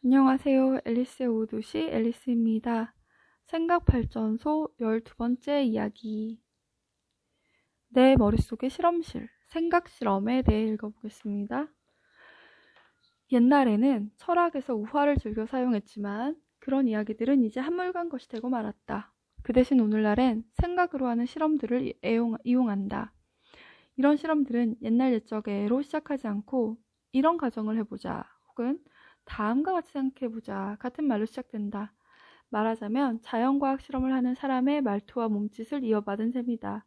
안녕하세요. 앨리스의 오도시 앨리스입니다. 생각발전소 12번째 이야기. 내 머릿속의 실험실, 생각실험에 대해 읽어보겠습니다. 옛날에는 철학에서 우화를 즐겨 사용했지만 그런 이야기들은 이제 한물간 것이 되고 말았다. 그 대신 오늘날엔 생각으로 하는 실험들을 이용한다. 이런 실험들은 옛날 옛적에로 시작하지 않고 이런 가정을 해보자 혹은 다음과 같이 생각해보자 같은 말로 시작된다. 말하자면 자연과학 실험을 하는 사람의 말투와 몸짓을 이어받은 셈이다.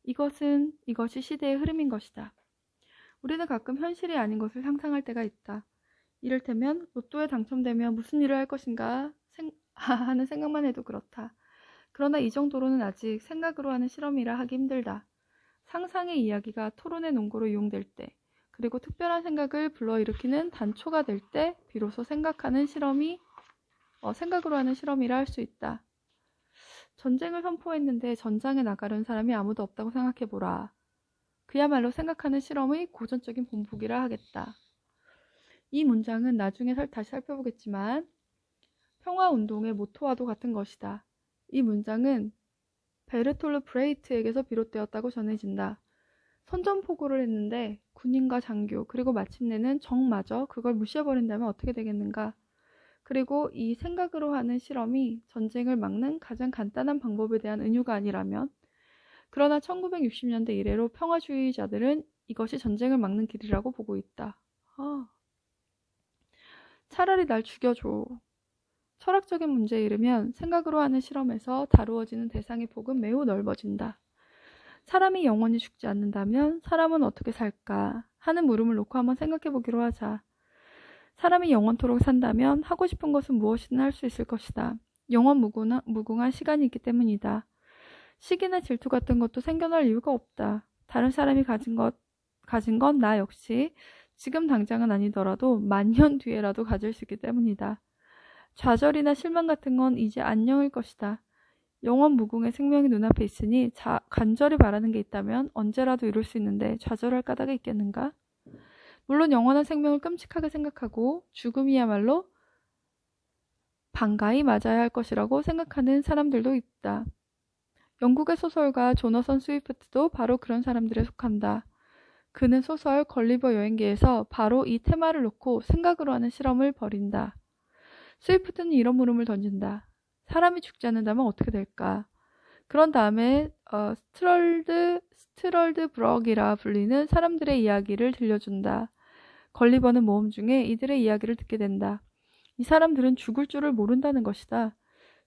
이것이 시대의 흐름인 것이다. 우리는 가끔 현실이 아닌 것을 상상할 때가 있다. 이를테면 로또에 당첨되면 무슨 일을 할 것인가 하는 생각만 해도 그렇다. 그러나 이 정도로는 아직 생각으로 하는 실험이라 하기 힘들다. 상상의 이야기가 토론의 논거로 이용될 때, 그리고 특별한 생각을 불러일으키는 단초가 될 때 비로소 생각으로 하는 실험이라 할 수 있다. 전쟁을 선포했는데 전장에 나가려는 사람이 아무도 없다고 생각해보라. 그야말로 생각하는 실험의 고전적인 본보기라 하겠다. 이 문장은 나중에 다시 살펴보겠지만 평화운동의 모토와도 같은 것이다. 이 문장은 베르톨트 브레이트에게서 비롯되었다고 전해진다. 선전포고를 했는데 군인과 장교 그리고 마침내는 정마저 그걸 무시해버린다면 어떻게 되겠는가. 그리고 이 생각으로 하는 실험이 전쟁을 막는 가장 간단한 방법에 대한 은유가 아니라면, 그러나 1960년대 이래로 평화주의자들은 이것이 전쟁을 막는 길이라고 보고 있다. 차라리 날 죽여줘. 철학적인 문제에 이르면 생각으로 하는 실험에서 다루어지는 대상의 폭은 매우 넓어진다. 사람이 영원히 죽지 않는다면 사람은 어떻게 살까 하는 물음을 놓고 한번 생각해 보기로 하자. 사람이 영원토록 산다면 하고 싶은 것은 무엇이든 할 수 있을 것이다. 무궁한 시간이 있기 때문이다. 시기나 질투 같은 것도 생겨날 이유가 없다. 다른 사람이 가진 건 나 역시 지금 당장은 아니더라도 만년 뒤에라도 가질 수 있기 때문이다. 좌절이나 실망 같은 건 이제 안녕일 것이다. 영원 무궁의 생명이 눈앞에 있으니 간절히 바라는 게 있다면 언제라도 이룰 수 있는데 좌절할 까닭이 있겠는가? 물론 영원한 생명을 끔찍하게 생각하고 죽음이야말로 반가이 맞아야 할 것이라고 생각하는 사람들도 있다. 영국의 소설가 조너선 스위프트도 바로 그런 사람들에 속한다. 그는 소설 걸리버 여행기에서 바로 이 테마를 놓고 생각으로 하는 실험을 벌인다. 스위프트는 이런 물음을 던진다. 사람이 죽지 않는다면 어떻게 될까? 그런 다음에 스트럴드 브럭이라 불리는 사람들의 이야기를 들려준다. 걸리버는 모험 중에 이들의 이야기를 듣게 된다. 이 사람들은 죽을 줄을 모른다는 것이다.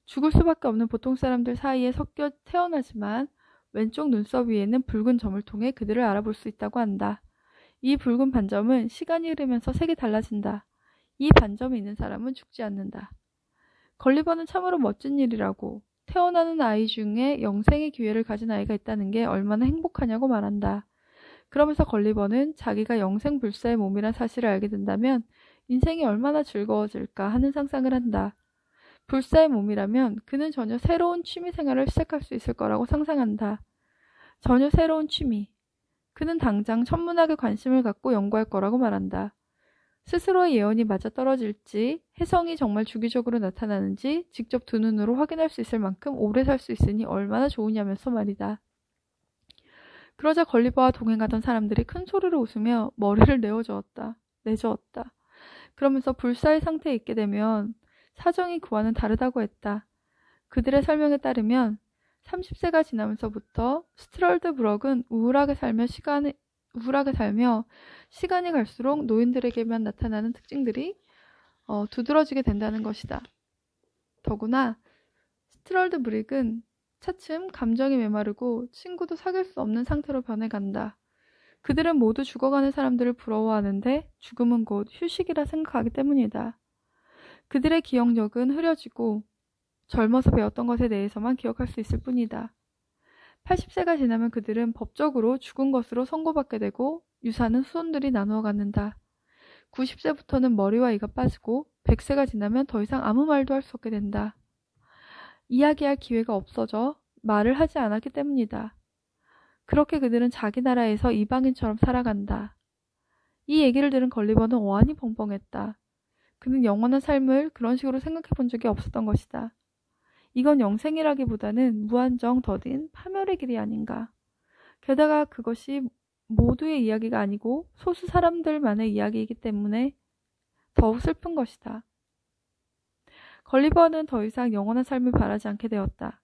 죽을 수밖에 없는 보통 사람들 사이에 섞여 태어나지만 왼쪽 눈썹 위에는 붉은 점을 통해 그들을 알아볼 수 있다고 한다. 이 붉은 반점은 시간이 흐르면서 색이 달라진다. 이 반점이 있는 사람은 죽지 않는다. 걸리버는 참으로 멋진 일이라고, 태어나는 아이 중에 영생의 기회를 가진 아이가 있다는 게 얼마나 행복하냐고 말한다. 그러면서 걸리버는 자기가 영생불사의 몸이란 사실을 알게 된다면 인생이 얼마나 즐거워질까 하는 상상을 한다. 불사의 몸이라면 그는 전혀 새로운 취미생활을 시작할 수 있을 거라고 상상한다. 전혀 새로운 취미. 그는 당장 천문학에 관심을 갖고 연구할 거라고 말한다. 스스로의 예언이 맞아떨어질지, 혜성이 정말 주기적으로 나타나는지 직접 두 눈으로 확인할 수 있을 만큼 오래 살 수 있으니 얼마나 좋으냐면서 말이다. 그러자 걸리버와 동행하던 사람들이 큰 소리로 웃으며 머리를 내저었다. 그러면서 불사의 상태에 있게 되면 사정이 그와는 다르다고 했다. 그들의 설명에 따르면 30세가 지나면서부터 스트럴드 브럭은 우울하게 살며 시간이 갈수록 노인들에게만 나타나는 특징들이 두드러지게 된다는 것이다. 더구나 스트럴드 브릭은 차츰 감정이 메마르고 친구도 사귈 수 없는 상태로 변해간다. 그들은 모두 죽어가는 사람들을 부러워하는데 죽음은 곧 휴식이라 생각하기 때문이다. 그들의 기억력은 흐려지고 젊어서 배웠던 것에 대해서만 기억할 수 있을 뿐이다. 80세가 지나면 그들은 법적으로 죽은 것으로 선고받게 되고 유산은 후손들이 나누어 갖는다. 90세부터는 머리와 이가 빠지고 100세가 지나면 더 이상 아무 말도 할 수 없게 된다. 이야기할 기회가 없어져 말을 하지 않았기 때문이다. 그렇게 그들은 자기 나라에서 이방인처럼 살아간다. 이 얘기를 들은 걸리버는 어안이 벙벙했다. 그는 영원한 삶을 그런 식으로 생각해 본 적이 없었던 것이다. 이건 영생이라기보다는 무한정 더딘 파멸의 길이 아닌가. 게다가 그것이 모두의 이야기가 아니고 소수 사람들만의 이야기이기 때문에 더욱 슬픈 것이다. 걸리버는 더 이상 영원한 삶을 바라지 않게 되었다.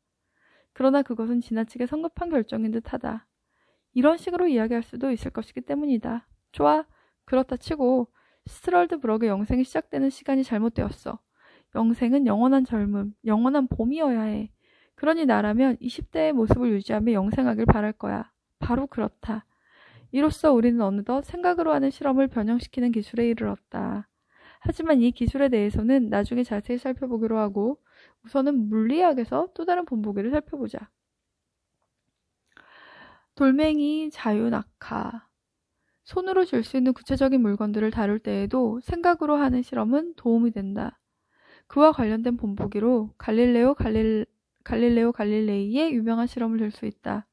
그러나 그것은 지나치게 성급한 결정인 듯하다. 이런 식으로 이야기할 수도 있을 것이기 때문이다. 좋아, 그렇다 치고 스트럴드 브럭의 영생이 시작되는 시간이 잘못되었어. 영생은 영원한 젊음, 영원한 봄이어야 해. 그러니 나라면 20대의 모습을 유지하며 영생하길 바랄 거야. 바로 그렇다. 이로써 우리는 어느덧 생각으로 하는 실험을 변형시키는 기술에 이르렀다. 하지만 이 기술에 대해서는 나중에 자세히 살펴보기로 하고 우선은 물리학에서 또 다른 본보기를 살펴보자. 돌멩이 자유낙하. 손으로 쥘 수 있는 구체적인 물건들을 다룰 때에도 생각으로 하는 실험은 도움이 된다. 그와 관련된 본보기로 갈릴레오 갈릴레이의 유명한 실험을 들 수 있다.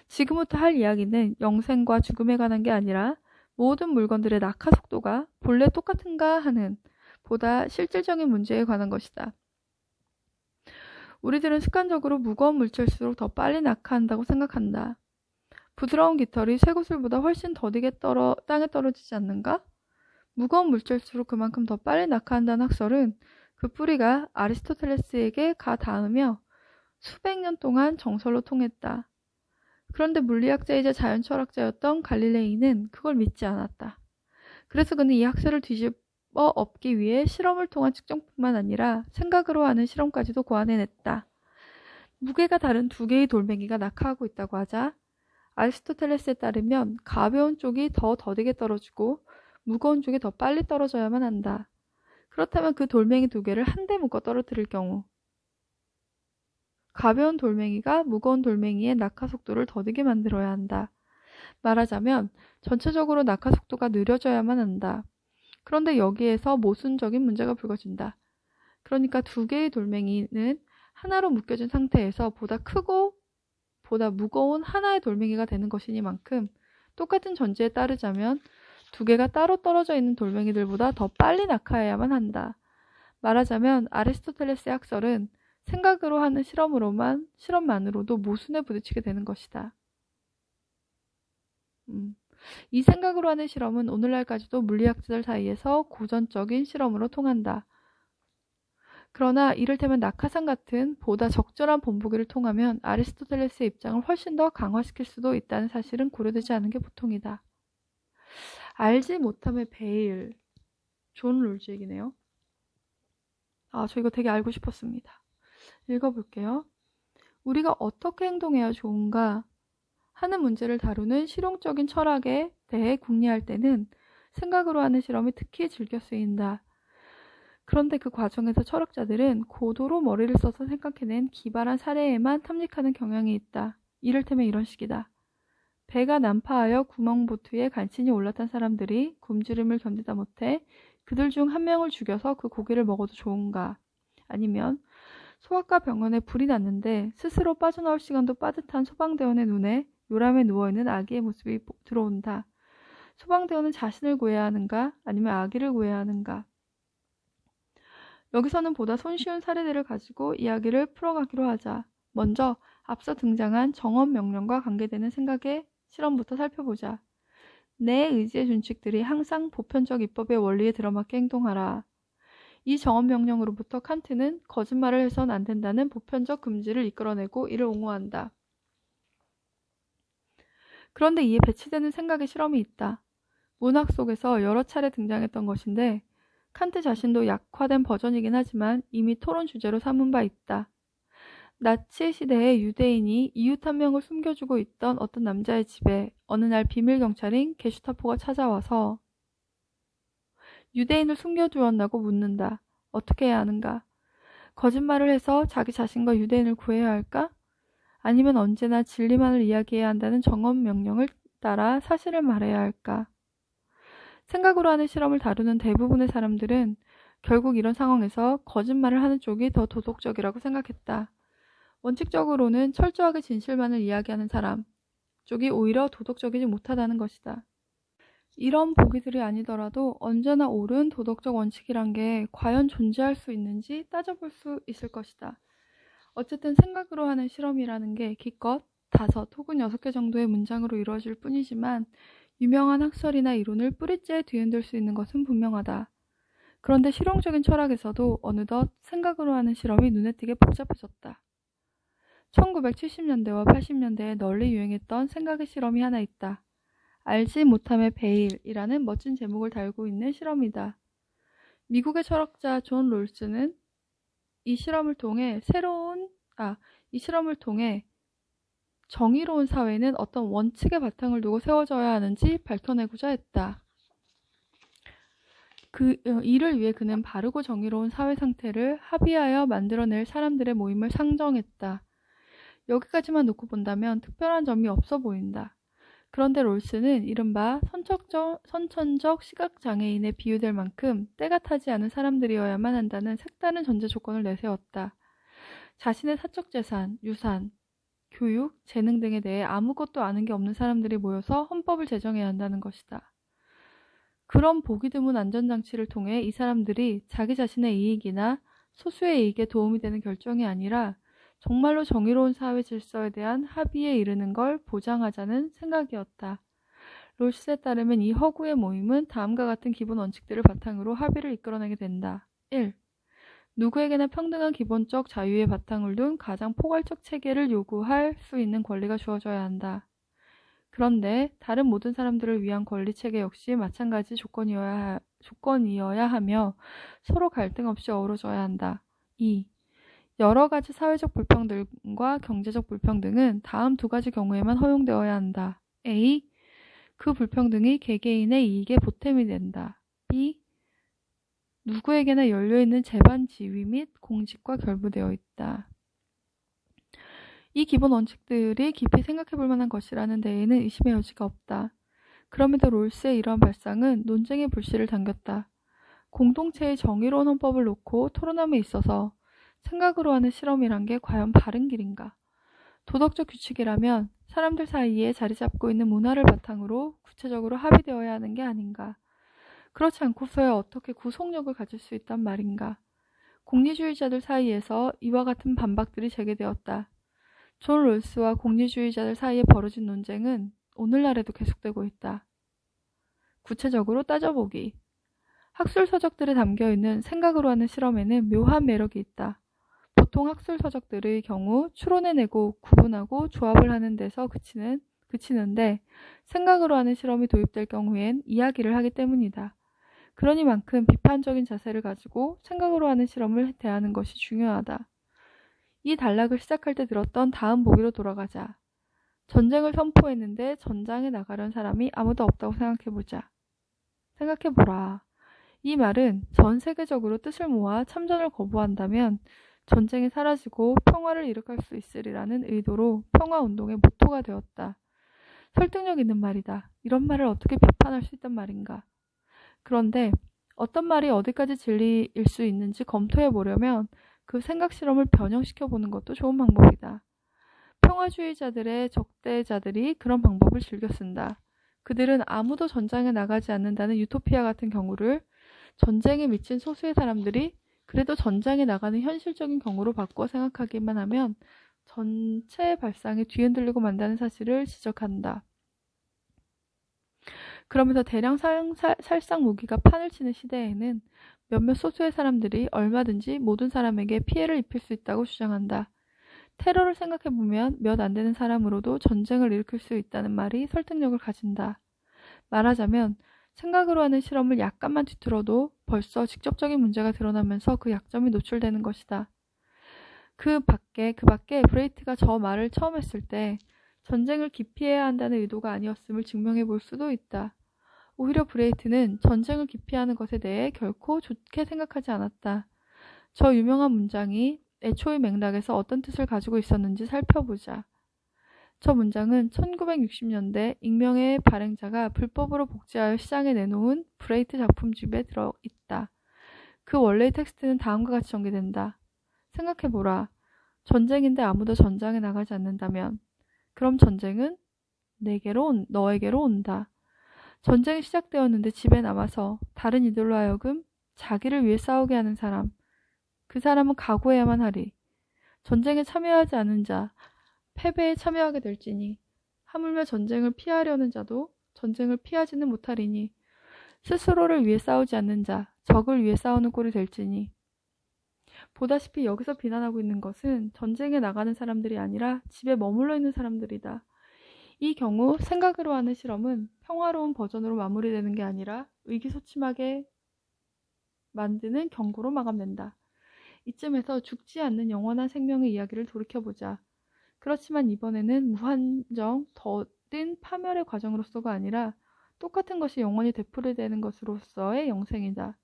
지금부터 할 이야기는 영생과 죽음에 관한 게 아니라 모든 물건들의 낙하 속도가 본래 똑같은가 하는 보다 실질적인 문제에 관한 것이다. 우리들은 습관적으로 무거운 물체일수록 더 빨리 낙하한다고 생각한다. 부드러운 깃털이 쇠구슬보다 훨씬 더디게 땅에 떨어지지 않는가? 무거운 물체일수록 그만큼 더 빨리 낙하한다는 학설은 그 뿌리가 아리스토텔레스에게 가 닿으며 수백 년 동안 정설로 통했다. 그런데 물리학자이자 자연철학자였던 갈릴레이는 그걸 믿지 않았다. 그래서 그는 이 학설을 뒤집어 엎기 위해 실험을 통한 측정뿐만 아니라 생각으로 하는 실험까지도 고안해냈다. 무게가 다른 두 개의 돌멩이가 낙하하고 있다고 하자 아리스토텔레스에 따르면 가벼운 쪽이 더 더디게 떨어지고 무거운 쪽이 더 빨리 떨어져야만 한다. 그렇다면 그 돌멩이 두 개를 한데 묶어 떨어뜨릴 경우 가벼운 돌멩이가 무거운 돌멩이의 낙하 속도를 더디게 만들어야 한다. 말하자면 전체적으로 낙하 속도가 느려져야만 한다. 그런데 여기에서 모순적인 문제가 불거진다. 그러니까 두 개의 돌멩이는 하나로 묶여진 상태에서 보다 크고 보다 무거운 하나의 돌멩이가 되는 것이니만큼 똑같은 전제에 따르자면 두 개가 따로 떨어져 있는 돌멩이들보다 더 빨리 낙하해야만 한다. 말하자면 아리스토텔레스의 학설은 생각으로 하는 실험만으로도 모순에 부딪히게 되는 것이다. 이 생각으로 하는 실험은 오늘날까지도 물리학자들 사이에서 고전적인 실험으로 통한다. 그러나 이를테면 낙하산 같은 보다 적절한 본보기를 통하면 아리스토텔레스의 입장을 훨씬 더 강화시킬 수도 있다는 사실은 고려되지 않은 게 보통이다. 알지 못함의 베일. 존 롤즈 얘기네요. 저 이거 되게 알고 싶었습니다. 읽어볼게요. 우리가 어떻게 행동해야 좋은가 하는 문제를 다루는 실용적인 철학에 대해 궁리할 때는 생각으로 하는 실험이 특히 즐겨 쓰인다. 그런데 그 과정에서 철학자들은 고도로 머리를 써서 생각해낸 기발한 사례에만 탐닉하는 경향이 있다. 이를테면 이런 식이다. 배가 난파하여 구멍보트에 간신히 올라탄 사람들이 굶주림을 견디다 못해 그들 중 한 명을 죽여서 그 고기를 먹어도 좋은가? 아니면 소아과 병원에 불이 났는데 스스로 빠져나올 시간도 빠듯한 소방대원의 눈에 요람에 누워있는 아기의 모습이 들어온다. 소방대원은 자신을 구해야 하는가? 아니면 아기를 구해야 하는가? 여기서는 보다 손쉬운 사례들을 가지고 이야기를 풀어가기로 하자. 먼저 앞서 등장한 정엄명령과 관계되는 생각의 실험부터 살펴보자. 내 의지의 준칙들이 항상 보편적 입법의 원리에 들어맞게 행동하라. 이 정엄명령으로부터 칸트는 거짓말을 해서는 안 된다는 보편적 금지를 이끌어내고 이를 옹호한다. 그런데 이에 배치되는 생각의 실험이 있다. 문학 속에서 여러 차례 등장했던 것인데 칸트 자신도 약화된 버전이긴 하지만 이미 토론 주제로 삼은 바 있다. 나치 시대에 유대인이 이웃 한 명을 숨겨주고 있던 어떤 남자의 집에 어느 날 비밀 경찰인 게슈타포가 찾아와서 유대인을 숨겨두었나고 묻는다. 어떻게 해야 하는가? 거짓말을 해서 자기 자신과 유대인을 구해야 할까? 아니면 언제나 진리만을 이야기해야 한다는 정엄 명령을 따라 사실을 말해야 할까? 생각으로 하는 실험을 다루는 대부분의 사람들은 결국 이런 상황에서 거짓말을 하는 쪽이 더 도덕적이라고 생각했다. 원칙적으로는 철저하게 진실만을 이야기하는 사람 쪽이 오히려 도덕적이지 못하다는 것이다. 이런 보기들이 아니더라도 언제나 옳은 도덕적 원칙이란 게 과연 존재할 수 있는지 따져볼 수 있을 것이다. 어쨌든 생각으로 하는 실험이라는 게 기껏 5 혹은 6개 정도의 문장으로 이루어질 뿐이지만 유명한 학설이나 이론을 뿌리째 뒤흔들 수 있는 것은 분명하다. 그런데 실용적인 철학에서도 어느덧 생각으로 하는 실험이 눈에 띄게 복잡해졌다. 1970년대와 80년대에 널리 유행했던 생각의 실험이 하나 있다. 알지 못함의 베일이라는 멋진 제목을 달고 있는 실험이다. 미국의 철학자 존 롤스는 이 실험을 통해 정의로운 사회는 어떤 원칙의 바탕을 두고 세워져야 하는지 밝혀내고자 했다. 이를 위해 그는 바르고 정의로운 사회 상태를 합의하여 만들어낼 사람들의 모임을 상정했다. 여기까지만 놓고 본다면 특별한 점이 없어 보인다. 그런데 롤스는 이른바 선천적 시각장애인에 비유될 만큼 때가 타지 않은 사람들이어야만 한다는 색다른 전제 조건을 내세웠다. 자신의 사적 재산, 유산, 교육, 재능 등에 대해 아무것도 아는 게 없는 사람들이 모여서 헌법을 제정해야 한다는 것이다. 그런 보기 드문 안전장치를 통해 이 사람들이 자기 자신의 이익이나 소수의 이익에 도움이 되는 결정이 아니라 정말로 정의로운 사회 질서에 대한 합의에 이르는 걸 보장하자는 생각이었다. 롤스에 따르면 이 허구의 모임은 다음과 같은 기본 원칙들을 바탕으로 합의를 이끌어내게 된다. 1. 누구에게나 평등한 기본적 자유의 바탕을 둔 가장 포괄적 체계를 요구할 수 있는 권리가 주어져야 한다. 그런데 다른 모든 사람들을 위한 권리 체계 역시 마찬가지 조건이어야 하며 서로 갈등 없이 어우러져야 한다. 2. 여러 가지 사회적 불평등과 경제적 불평등은 다음 2가지 경우에만 허용되어야 한다. A. 그 불평등이 개개인의 이익에 보탬이 된다. B. 누구에게나 열려있는 재반 지위 및 공직과 결부되어 있다. 이 기본 원칙들이 깊이 생각해볼 만한 것이라는 데에는 의심의 여지가 없다. 그럼에도 롤스의 이러한 발상은 논쟁의 불씨를 당겼다. 공동체의 정의로운 헌법을 놓고 토론함에 있어서 생각으로 하는 실험이란 게 과연 바른 길인가? 도덕적 규칙이라면 사람들 사이에 자리 잡고 있는 문화를 바탕으로 구체적으로 합의되어야 하는 게 아닌가? 그렇지 않고서야 어떻게 구속력을 가질 수 있단 말인가? 공리주의자들 사이에서 이와 같은 반박들이 제기되었다. 존 롤스와 공리주의자들 사이에 벌어진 논쟁은 오늘날에도 계속되고 있다. 구체적으로 따져보기. 학술 서적들에 담겨있는 생각으로 하는 실험에는 묘한 매력이 있다. 보통 학술 서적들의 경우 추론해내고 구분하고 조합을 하는 데서 그치는데 생각으로 하는 실험이 도입될 경우엔 이야기를 하기 때문이다. 그러니만큼 비판적인 자세를 가지고 생각으로 하는 실험을 대하는 것이 중요하다. 이 단락을 시작할 때 들었던 다음 보기로 돌아가자. 전쟁을 선포했는데 전장에 나가려는 사람이 아무도 없다고 생각해보라. 이 말은 전 세계적으로 뜻을 모아 참전을 거부한다면 전쟁이 사라지고 평화를 일으킬 수 있으리라는 의도로 평화운동의 모토가 되었다. 설득력 있는 말이다. 이런 말을 어떻게 비판할 수 있단 말인가. 그런데 어떤 말이 어디까지 진리일 수 있는지 검토해보려면 그 생각 실험을 변형시켜보는 것도 좋은 방법이다. 평화주의자들의 적대자들이 그런 방법을 즐겨 쓴다. 그들은 아무도 전장에 나가지 않는다는 유토피아 같은 경우를 전쟁에 미친 소수의 사람들이 그래도 전장에 나가는 현실적인 경우로 바꿔 생각하기만 하면 전체 발상이 뒤흔들리고 만다는 사실을 지적한다. 그러면서 대량 살상 무기가 판을 치는 시대에는 몇몇 소수의 사람들이 얼마든지 모든 사람에게 피해를 입힐 수 있다고 주장한다. 테러를 생각해보면 몇 안 되는 사람으로도 전쟁을 일으킬 수 있다는 말이 설득력을 가진다. 말하자면 생각으로 하는 실험을 약간만 뒤틀어도 벌써 직접적인 문제가 드러나면서 그 약점이 노출되는 것이다. 그 밖에 브레이트가 저 말을 처음 했을 때 전쟁을 기피해야 한다는 의도가 아니었음을 증명해 볼 수도 있다. 오히려 브레이트는 전쟁을 기피하는 것에 대해 결코 좋게 생각하지 않았다. 저 유명한 문장이 애초의 맥락에서 어떤 뜻을 가지고 있었는지 살펴보자. 저 문장은 1960년대 익명의 발행자가 불법으로 복제하여 시장에 내놓은 브레이트 작품집에 들어있다. 그 원래의 텍스트는 다음과 같이 전개된다. 생각해보라. 전쟁인데 아무도 전장에 나가지 않는다면 그럼 전쟁은 너에게로 온다. 전쟁이 시작되었는데 집에 남아서 다른 이들로 하여금 자기를 위해 싸우게 하는 사람, 그 사람은 각오해야만 하리. 전쟁에 참여하지 않은 자, 패배에 참여하게 될지니 하물며 전쟁을 피하려는 자도 전쟁을 피하지는 못하리니 스스로를 위해 싸우지 않는 자, 적을 위해 싸우는 꼴이 될지니. 보다시피 여기서 비난하고 있는 것은 전쟁에 나가는 사람들이 아니라 집에 머물러 있는 사람들이다. 이 경우 생각으로 하는 실험은 평화로운 버전으로 마무리되는 게 아니라 의기소침하게 만드는 경고로 마감된다. 이쯤에서 죽지 않는 영원한 생명의 이야기를 돌이켜보자. 그렇지만 이번에는 무한정 더딘 파멸의 과정으로서가 아니라 똑같은 것이 영원히 되풀이되는 것으로서의 영생이다.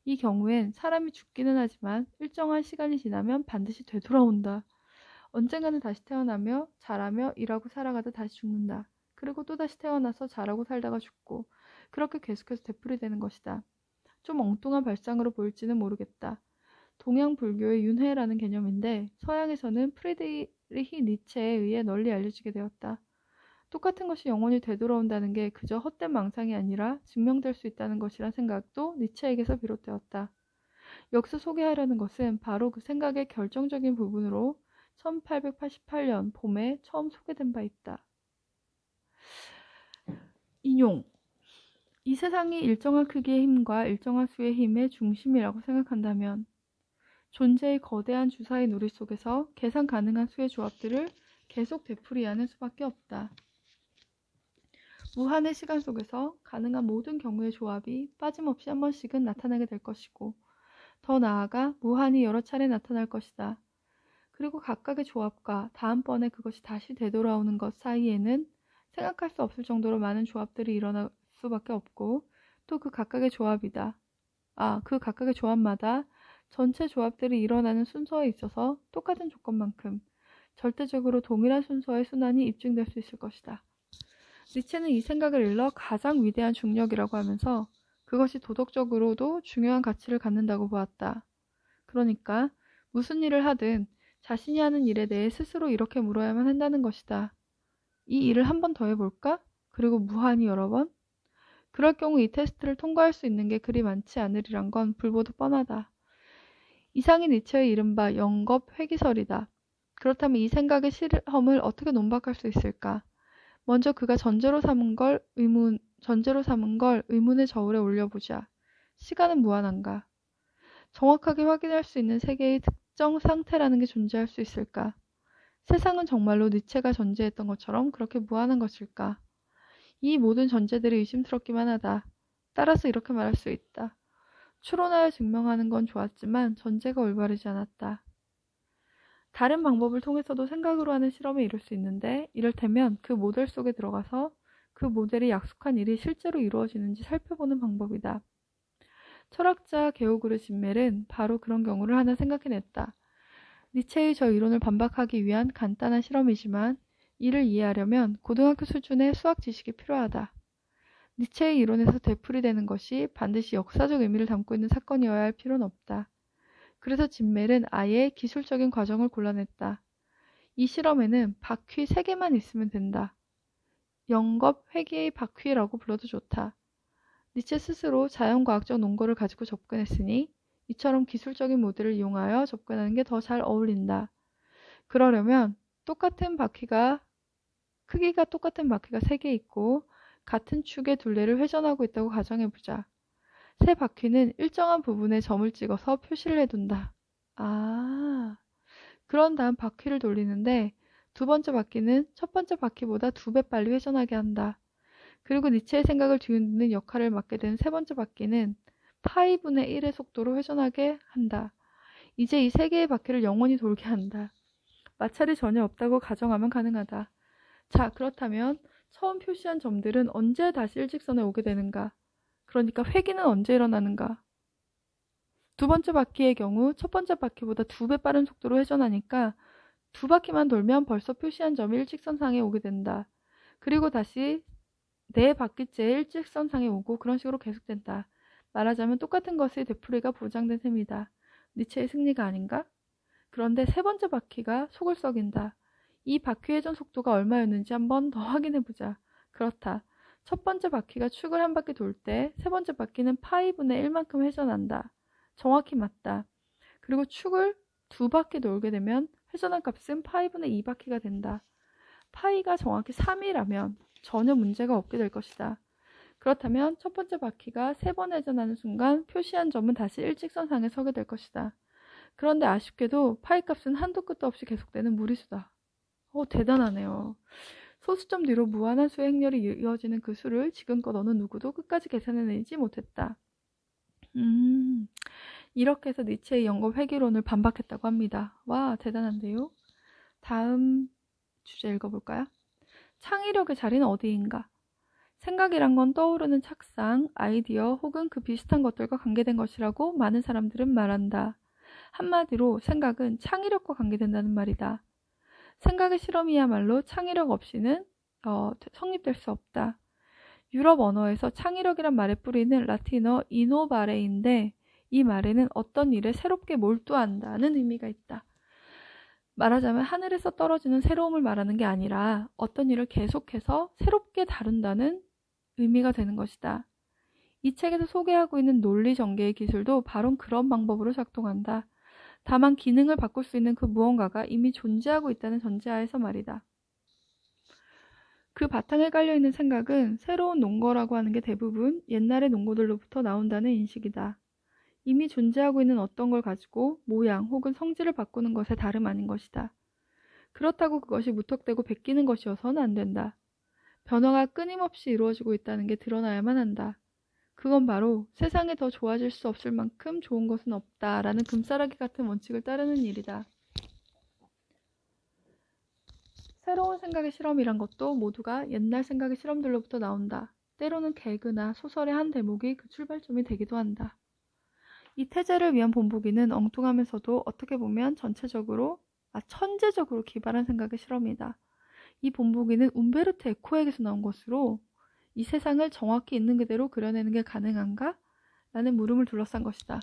이 경우엔 사람이 죽기는 하지만 일정한 시간이 지나면 반드시 되돌아온다. 언젠가는 다시 태어나며 자라며 일하고 살아가다 다시 죽는다. 그리고 또 다시 태어나서 자라고 살다가 죽고 그렇게 계속해서 되풀이되는 것이다. 좀 엉뚱한 발상으로 보일지는 모르겠다. 동양 불교의 윤회라는 개념인데 서양에서는 프리드리히 니체에 의해 널리 알려지게 되었다. 똑같은 것이 영원히 되돌아온다는 게 그저 헛된 망상이 아니라 증명될 수 있다는 것이란 생각도 니체에게서 비롯되었다. 여기서 소개하려는 것은 바로 그 생각의 결정적인 부분으로 1888년 봄에 처음 소개된 바 있다. 인용. 이 세상이 일정한 크기의 힘과 일정한 수의 힘의 중심이라고 생각한다면 존재의 거대한 주사위 놀이 속에서 계산 가능한 수의 조합들을 계속 되풀이하는 수밖에 없다. 무한의 시간 속에서 가능한 모든 경우의 조합이 빠짐없이 한 번씩은 나타나게 될 것이고 더 나아가 무한히 여러 차례 나타날 것이다. 그리고 각각의 조합과 다음번에 그것이 다시 되돌아오는 것 사이에는 생각할 수 없을 정도로 많은 조합들이 일어날 수밖에 없고 또 그 각각의 조합이다. 그 각각의 조합마다 전체 조합들이 일어나는 순서에 있어서 똑같은 조건만큼 절대적으로 동일한 순서의 순환이 입증될 수 있을 것이다. 니체는 이 생각을 일러 가장 위대한 중력이라고 하면서 그것이 도덕적으로도 중요한 가치를 갖는다고 보았다. 그러니까 무슨 일을 하든 자신이 하는 일에 대해 스스로 이렇게 물어야만 한다는 것이다. 이 일을 한 번 더 해볼까? 그리고 무한히 여러 번? 그럴 경우 이 테스트를 통과할 수 있는 게 그리 많지 않으리란 건 불보듯 뻔하다. 이상이 니체의 이른바 영겁 회기설이다. 그렇다면 이 생각의 실험을 어떻게 논박할 수 있을까? 먼저 그가 전제로 삼은 걸 의문의 저울에 올려보자. 시간은 무한한가? 정확하게 확인할 수 있는 세계의 특정 상태라는 게 존재할 수 있을까? 세상은 정말로 니체가 전제했던 것처럼 그렇게 무한한 것일까? 이 모든 전제들이 의심스럽기만 하다. 따라서 이렇게 말할 수 있다. 추론하여 증명하는 건 좋았지만 전제가 올바르지 않았다. 다른 방법을 통해서도 생각으로 하는 실험에 이룰 수 있는데 이를테면 그 모델 속에 들어가서 그 모델이 약속한 일이 실제로 이루어지는지 살펴보는 방법이다. 철학자 게오그르 짐멜은 바로 그런 경우를 하나 생각해냈다. 니체의 저 이론을 반박하기 위한 간단한 실험이지만 이를 이해하려면 고등학교 수준의 수학 지식이 필요하다. 니체의 이론에서 되풀이되는 것이 반드시 역사적 의미를 담고 있는 사건이어야 할 필요는 없다. 그래서 짐멜은 아예 기술적인 과정을 골라냈다. 이 실험에는 바퀴 3개만 있으면 된다. 영겁 회귀의 바퀴라고 불러도 좋다. 니체 스스로 자연과학적 논거를 가지고 접근했으니 이처럼 기술적인 모델을 이용하여 접근하는 게 더 잘 어울린다. 그러려면 크기가 똑같은 바퀴가 3개 있고 같은 축의 둘레를 회전하고 있다고 가정해보자. 새 바퀴는 일정한 부분에 점을 찍어서 표시를 해둔다. 그런 다음 바퀴를 돌리는데 두 번째 바퀴는 첫 번째 바퀴보다 2배 빨리 회전하게 한다. 그리고 니체의 생각을 뒤흔드는 역할을 맡게 된 세 번째 바퀴는 파이분의 1의 속도로 회전하게 한다. 이제 이 3개의 바퀴를 영원히 돌게 한다. 마찰이 전혀 없다고 가정하면 가능하다. 자, 그렇다면 처음 표시한 점들은 언제 다시 일직선에 오게 되는가? 그러니까 회귀는 언제 일어나는가? 두 번째 바퀴의 경우 첫 번째 바퀴보다 2배 빠른 속도로 회전하니까 2바퀴만 돌면 벌써 표시한 점이 일직선상에 오게 된다. 그리고 다시 4바퀴째 일직선상에 오고 그런 식으로 계속된다. 말하자면 똑같은 것의 되풀이가 보장된 셈이다. 니체의 승리가 아닌가? 그런데 세 번째 바퀴가 속을 썩인다. 이 바퀴 회전 속도가 얼마였는지 한번 더 확인해보자. 그렇다. 첫 번째 바퀴가 축을 한 바퀴 돌 때 세 번째 바퀴는 파이분의 1만큼 회전한다. 정확히 맞다. 그리고 축을 두 바퀴 돌게 되면 회전한 값은 파이분의 2바퀴가 된다. 파이가 정확히 3이라면 전혀 문제가 없게 될 것이다. 그렇다면 첫 번째 바퀴가 3번 회전하는 순간 표시한 점은 다시 일직선상에 서게 될 것이다. 그런데 아쉽게도 파이 값은 한도 끝도 없이 계속되는 무리수다. 대단하네요. 소수점 뒤로 무한한 수의 행렬이 이어지는 그 수를 지금껏 어느 누구도 끝까지 계산해내지 못했다. 이렇게 해서 니체의 영겁 회귀론을 반박했다고 합니다. 와, 대단한데요? 다음 주제 읽어볼까요? 창의력의 자리는 어디인가? 생각이란 건 떠오르는 착상, 아이디어 혹은 그 비슷한 것들과 관계된 것이라고 많은 사람들은 말한다. 한마디로 생각은 창의력과 관계된다는 말이다. 생각의 실험이야말로 창의력 없이는 성립될 수 없다. 유럽 언어에서 창의력이란 말의 뿌리는 라틴어 이노바레인데 이 말에는 어떤 일에 새롭게 몰두한다는 의미가 있다. 말하자면 하늘에서 떨어지는 새로움을 말하는 게 아니라 어떤 일을 계속해서 새롭게 다룬다는 의미가 되는 것이다. 이 책에서 소개하고 있는 논리 전개의 기술도 바로 그런 방법으로 작동한다. 다만 기능을 바꿀 수 있는 그 무언가가 이미 존재하고 있다는 전제하에서 말이다. 그 바탕에 깔려있는 생각은 새로운 논거라고 하는 게 대부분 옛날의 논거들로부터 나온다는 인식이다. 이미 존재하고 있는 어떤 걸 가지고 모양 혹은 성질을 바꾸는 것에 다름 아닌 것이다. 그렇다고 그것이 무턱대고 베끼는 것이어서는 안 된다. 변화가 끊임없이 이루어지고 있다는 게 드러나야만 한다. 그건 바로 세상에 더 좋아질 수 없을 만큼 좋은 것은 없다라는 금싸라기 같은 원칙을 따르는 일이다. 새로운 생각의 실험이란 것도 모두가 옛날 생각의 실험들로부터 나온다. 때로는 개그나 소설의 한 대목이 그 출발점이 되기도 한다. 이 태제를 위한 본보기는 엉뚱하면서도 어떻게 보면 천재적으로 기발한 생각의 실험이다. 이 본보기는 움베르토 에코에게서 나온 것으로 이 세상을 정확히 있는 그대로 그려내는 게 가능한가? 라는 물음을 둘러싼 것이다.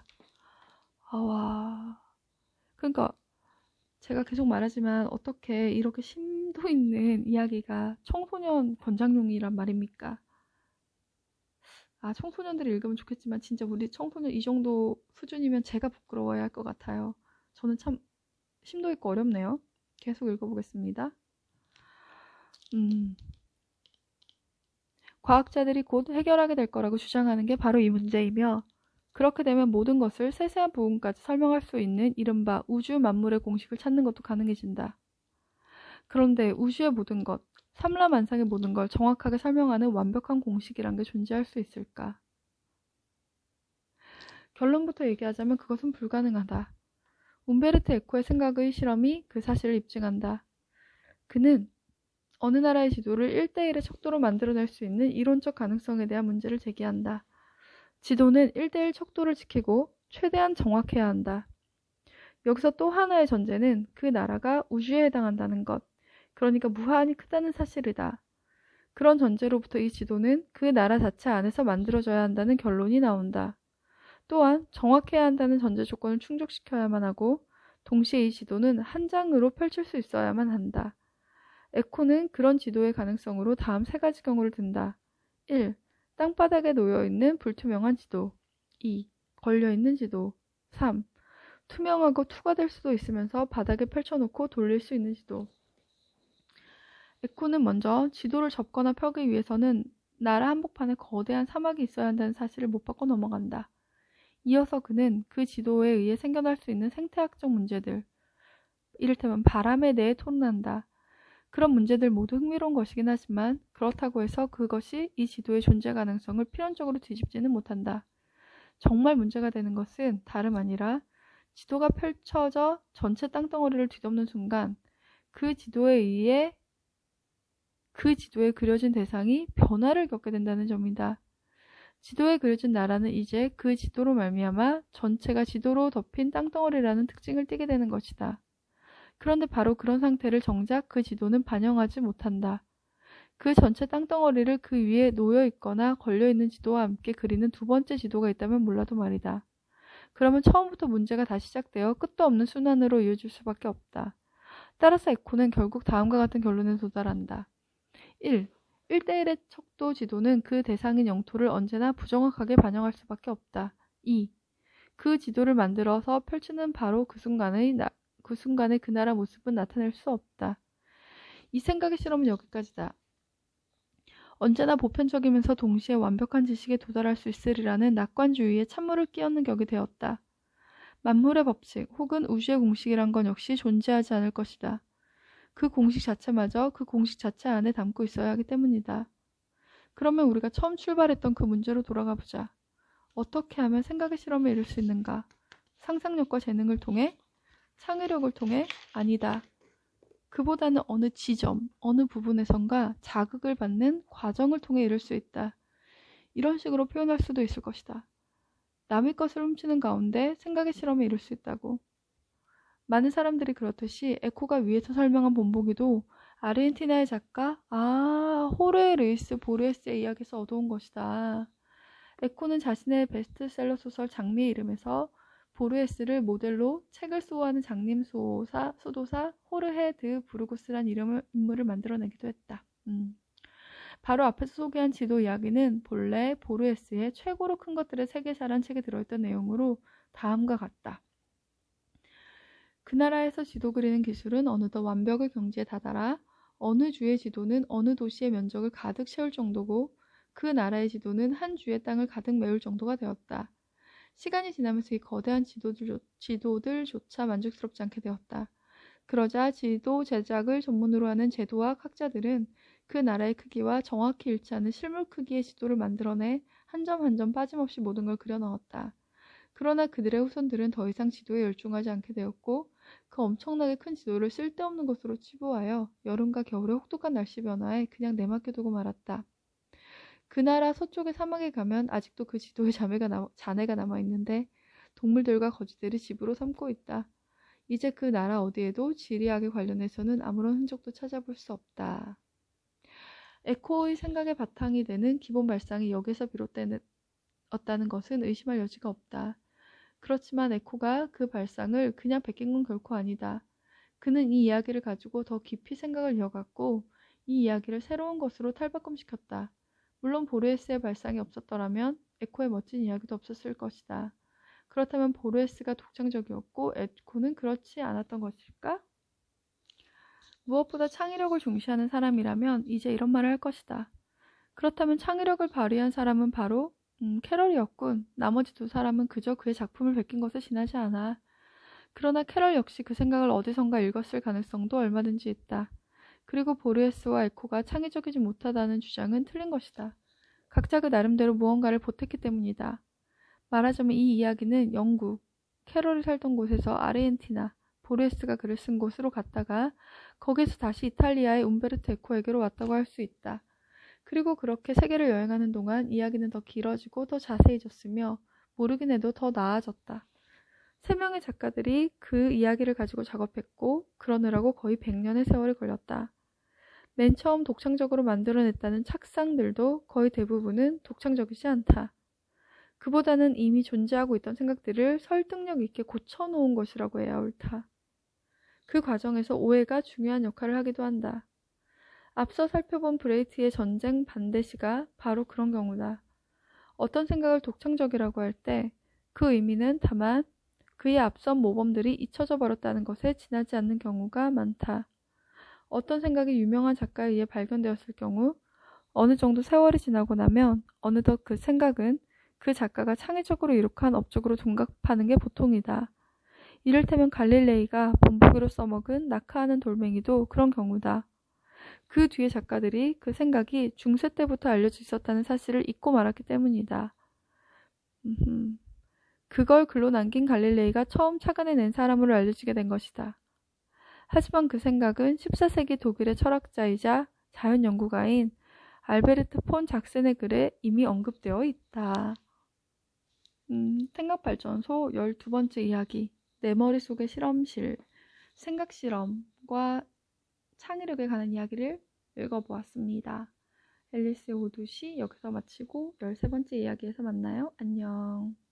그러니까 제가 계속 말하지만 어떻게 이렇게 심도 있는 이야기가 청소년 권장용이란 말입니까? 청소년들이 읽으면 좋겠지만 진짜 우리 청소년 이 정도 수준이면 제가 부끄러워야 할 것 같아요. 저는 참 심도 있고 어렵네요. 계속 읽어보겠습니다. 과학자들이 곧 해결하게 될 거라고 주장하는 게 바로 이 문제이며 그렇게 되면 모든 것을 세세한 부분까지 설명할 수 있는 이른바 우주 만물의 공식을 찾는 것도 가능해진다. 그런데 우주의 모든 것, 삼라만상의 모든 걸 정확하게 설명하는 완벽한 공식이란 게 존재할 수 있을까? 결론부터 얘기하자면 그것은 불가능하다. 움베르토 에코의 생각의 실험이 그 사실을 입증한다. 그는 어느 나라의 지도를 1대1의 척도로 만들어낼 수 있는 이론적 가능성에 대한 문제를 제기한다. 지도는 1대1 척도를 지키고 최대한 정확해야 한다. 여기서 또 하나의 전제는 그 나라가 우주에 해당한다는 것, 그러니까 무한히 크다는 사실이다. 그런 전제로부터 이 지도는 그 나라 자체 안에서 만들어져야 한다는 결론이 나온다. 또한 정확해야 한다는 전제 조건을 충족시켜야만 하고 동시에 이 지도는 한 장으로 펼칠 수 있어야만 한다. 에코는 그런 지도의 가능성으로 다음 세 가지 경우를 든다. 1. 땅바닥에 놓여있는 불투명한 지도. 2. 걸려있는 지도. 3. 투명하고 투과될 수도 있으면서 바닥에 펼쳐놓고 돌릴 수 있는 지도. 에코는 먼저 지도를 접거나 펴기 위해서는 나라 한복판에 거대한 사막이 있어야 한다는 사실을 못 받고 넘어간다. 이어서 그는 그 지도에 의해 생겨날 수 있는 생태학적 문제들, 이를테면 바람에 대해 토론한다. 그런 문제들 모두 흥미로운 것이긴 하지만 그렇다고 해서 그것이 이 지도의 존재 가능성을 필연적으로 뒤집지는 못한다. 정말 문제가 되는 것은 다름 아니라 지도가 펼쳐져 전체 땅덩어리를 뒤덮는 순간 그 지도에 그려진 대상이 변화를 겪게 된다는 점이다. 지도에 그려진 나라는 이제 그 지도로 말미암아 전체가 지도로 덮인 땅덩어리라는 특징을 띠게 되는 것이다. 그런데 바로 그런 상태를 정작 그 지도는 반영하지 못한다. 그 전체 땅덩어리를 그 위에 놓여있거나 걸려있는 지도와 함께 그리는 두 번째 지도가 있다면 몰라도 말이다. 그러면 처음부터 문제가 다시 시작되어 끝도 없는 순환으로 이어질 수밖에 없다. 따라서 에코는 결국 다음과 같은 결론에 도달한다. 1. 1대1의 척도 지도는 그 대상인 영토를 언제나 부정확하게 반영할 수밖에 없다. 2. 그 지도를 만들어서 펼치는 바로 그 순간의 그 나라 모습은 나타낼 수 없다. 이 생각의 실험은 여기까지다. 언제나 보편적이면서 동시에 완벽한 지식에 도달할 수 있으리라는 낙관주의에 찬물을 끼얹는 격이 되었다. 만물의 법칙 혹은 우주의 공식이란 건 역시 존재하지 않을 것이다. 그 공식 자체마저 그 공식 자체 안에 담고 있어야 하기 때문이다. 그러면 우리가 처음 출발했던 그 문제로 돌아가 보자. 어떻게 하면 생각의 실험에 이를 수 있는가? 상상력과 재능을 통해? 창의력을 통해? 아니다. 그보다는 어느 지점, 어느 부분에선가 자극을 받는 과정을 통해 이룰 수 있다. 이런 식으로 표현할 수도 있을 것이다. 남의 것을 훔치는 가운데 생각의 실험에 이룰 수 있다고. 많은 사람들이 그렇듯이 에코가 위에서 설명한 본보기도 아르헨티나의 작가 호르헤 루이스 보르헤스의 이야기에서 얻어온 것이다. 에코는 자신의 베스트셀러 소설 장미의 이름에서 보르헤스를 모델로 책을 수호하는 장님 수도사 호르헤 드 부르고스란 인물을 만들어내기도 했다. 바로 앞에서 소개한 지도 이야기는 본래 보르헤스의 최고로 큰 것들의 세계사란 책에 들어있던 내용으로 다음과 같다. 그 나라에서 지도 그리는 기술은 어느덧 완벽의 경지에 다다라 어느 주의 지도는 어느 도시의 면적을 가득 채울 정도고 그 나라의 지도는 한 주의 땅을 가득 메울 정도가 되었다. 시간이 지나면서 이 거대한 지도들조차 만족스럽지 않게 되었다. 그러자 지도 제작을 전문으로 하는 제도학 학자들은 그 나라의 크기와 정확히 일치하는 실물 크기의 지도를 만들어내 한 점 한 점 빠짐없이 모든 걸 그려 넣었다. 그러나 그들의 후손들은 더 이상 지도에 열중하지 않게 되었고 그 엄청나게 큰 지도를 쓸데없는 것으로 치부하여 여름과 겨울의 혹독한 날씨 변화에 그냥 내맡겨두고 말았다. 그 나라 서쪽의 사막에 가면 아직도 그 지도에 잔해가 남아있는데 동물들과 거지들이 집으로 삼고 있다. 이제 그 나라 어디에도 지리학에 관련해서는 아무런 흔적도 찾아볼 수 없다. 에코의 생각의 바탕이 되는 기본 발상이 여기서 비롯되었다는 것은 의심할 여지가 없다. 그렇지만 에코가 그 발상을 그냥 베낀 건 결코 아니다. 그는 이 이야기를 가지고 더 깊이 생각을 이어갔고 이 이야기를 새로운 것으로 탈바꿈시켰다. 물론 보르헤스의 발상이 없었더라면 에코의 멋진 이야기도 없었을 것이다. 그렇다면 보르헤스가 독창적이었고 에코는 그렇지 않았던 것일까? 무엇보다 창의력을 중시하는 사람이라면 이제 이런 말을 할 것이다. 그렇다면 창의력을 발휘한 사람은 바로 캐럴이었군. 나머지 두 사람은 그저 그의 작품을 베낀 것에 지나지 않아. 그러나 캐럴 역시 그 생각을 어디선가 읽었을 가능성도 얼마든지 있다. 그리고 보르헤스와 에코가 창의적이지 못하다는 주장은 틀린 것이다. 각자 그 나름대로 무언가를 보탰기 때문이다. 말하자면 이 이야기는 영국, 캐럴이 살던 곳에서 아르헨티나, 보르헤스가 글을 쓴 곳으로 갔다가 거기서 다시 이탈리아의 움베르토 에코에게로 왔다고 할 수 있다. 그리고 그렇게 세계를 여행하는 동안 이야기는 더 길어지고 더 자세해졌으며 모르긴 해도 더 나아졌다. 3명의 작가들이 그 이야기를 가지고 작업했고 그러느라고 거의 100년의 세월이 걸렸다. 맨 처음 독창적으로 만들어냈다는 착상들도 거의 대부분은 독창적이지 않다. 그보다는 이미 존재하고 있던 생각들을 설득력 있게 고쳐놓은 것이라고 해야 옳다. 그 과정에서 오해가 중요한 역할을 하기도 한다. 앞서 살펴본 브레이트의 전쟁 반대시가 바로 그런 경우다. 어떤 생각을 독창적이라고 할 때 그 의미는 다만 그의 앞선 모범들이 잊혀져 버렸다는 것에 지나지 않는 경우가 많다. 어떤 생각이 유명한 작가에 의해 발견되었을 경우 어느 정도 세월이 지나고 나면 어느덧 그 생각은 그 작가가 창의적으로 이룩한 업적으로 둔갑하는 게 보통이다. 이를테면 갈릴레이가 본보기로 써먹은 낙하하는 돌멩이도 그런 경우다. 그 뒤에 작가들이 그 생각이 중세 때부터 알려져 있었다는 사실을 잊고 말았기 때문이다. 그걸 글로 남긴 갈릴레이가 처음 착안해낸 사람으로 알려지게 된 것이다. 하지만 그 생각은 14세기 독일의 철학자이자 자연연구가인 알베르트 폰 작센의 글에 이미 언급되어 있다. 생각발전소 12번째 이야기 내 머릿속의 실험실 생각실험과 창의력에 관한 이야기를 읽어보았습니다. 앨리스의 오두시 여기서 마치고 13번째 이야기에서 만나요. 안녕.